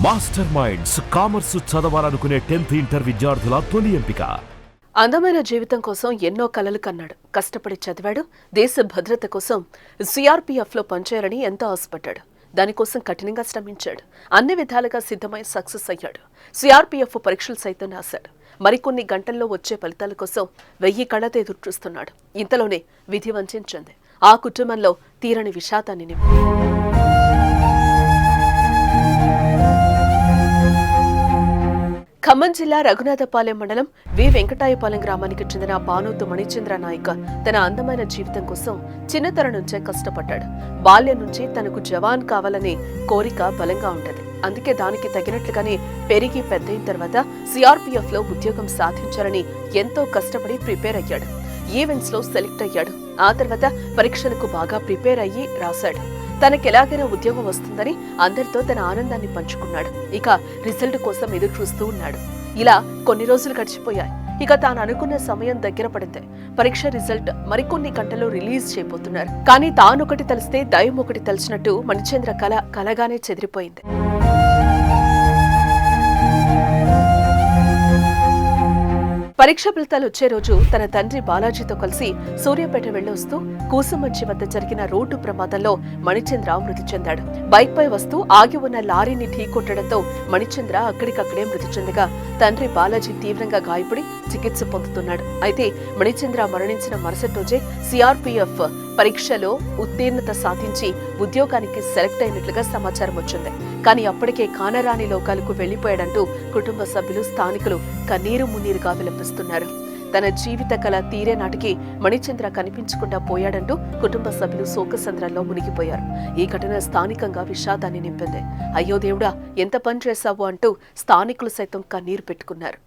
Master minds commerce చదవాలనుకునే 10th inter విద్యార్థుల తొలి ఎంపిక. అందమైన జీవితం కోసం ఎన్నో కలలు కన్నాడు. కష్టపడి చదివాడు. దేశ భద్రత కోసం సిఆర్పీఎఫ్లో పనిచేయాలని ఎంతో ఆశపడ్డాడు. దానికోసం కఠినంగా శ్రమించాడు. అన్ని విధాలుగా సిద్ధమై సక్సెస్ అయ్యాడు. సిఆర్పీఎఫ్ పరీక్షలు సైతం రాశాడు. మరికొన్ని గంటల్లో వచ్చే ఫలితాల కోసం 1000 కళ్ళతో ఎదురు చూస్తున్నాడు. ఇంతలోనే విధి వంచింది. ఆ కుటుంబంలో తీరని విషాదాన్ని నింపింది. ఖమ్మం జిల్లా రఘునాథపాలెం మండలం వి వెంకటాయపాలెం గ్రామానికి చెందిన బానోతు మణిచంద్ర నాయక్ తన అందమైన జీవితం కోసం చిన్నతనం నుంచే కష్టపడ్డాడు. బాల్యం నుంచి తనకు జవాన్ కావాలనే కోరిక బలంగా ఉండేది. అందుకే దానికి తగినట్లుగానే పెరిగి పెద్దయిన తర్వాత సిఆర్పీఎఫ్ లో ఉద్యోగం సాధించాలని ఎంతో కష్టపడి ప్రిపేర్ అయ్యాడు. ఈవెంట్స్ లో సెలెక్ట్ అయ్యాడు. ఆ తర్వాత పరీక్షలకు బాగా ప్రిపేర్ అయ్యి రాశాడు. తనకెలాగైనా ఉద్యోగం వస్తుందని అందరితో తన ఆనందాన్ని పంచుకున్నాడు. ఇక రిజల్ట్ కోసం ఎదురు చూస్తూ ఉన్నాడు. ఇలా కొన్ని రోజులు గడిచిపోయాయి. ఇక తాను అనుకున్న సమయం దగ్గర పడింది. పరీక్ష రిజల్ట్ మరికొన్ని గంటల్లో రిలీజ్ చేయబోతున్నారు. కానీ తానొకటి తలిస్తే దైవం ఒకటి తలిచినట్టు మణిచంద్ర కలగానే చెదిరిపోయింది. పరీక్ష ఫలితాలు వచ్చే రోజు తన తండ్రి బాలాజీతో కలిసి సూర్యాపేట వెళ్లొస్తూ కూసుమంచి వద్ద జరిగిన రోడ్డు ప్రమాదంలో మణిచంద్ర మృతి చెందాడు. బైక్ పై వస్తూ ఆగి ఉన్న లారీని ఢీకొట్టడంతో మణిచంద్ర అక్కడికక్కడే మృతి చెందగా తండ్రి బాలాజీ తీవ్రంగా గాయపడి చికిత్స పొందుతున్నాడు. అయితే మణిచంద్ర మరణించిన మరుసటి రోజే సిఆర్పీఎఫ్ పరీక్షలో ఉత్తీర్ణత సాధించి ఉద్యోగానికి సెలెక్ట్ అయినట్లుగా సమాచారం వచ్చింది. కానీ అప్పటికే కానరాని లోకాలకు వెళ్లిపోయాడంటూ కుటుంబ సభ్యులు, స్థానికులు కన్నీరు మున్నీరుగా విలపిస్తున్నారు. తన జీవిత కళ తీరే నాటికి మణిచంద్ర కనిపించకుండా పోయాడంటూ కుటుంబ సభ్యులు శోకసంద్రంలో మునిగిపోయారు. ఈ ఘటన స్థానికంగా విషాదాన్ని నింపింది. అయ్యో దేవుడా, ఎంత పని చేశావు అంటూ స్థానికులు సైతం కన్నీరు పెట్టుకున్నారు.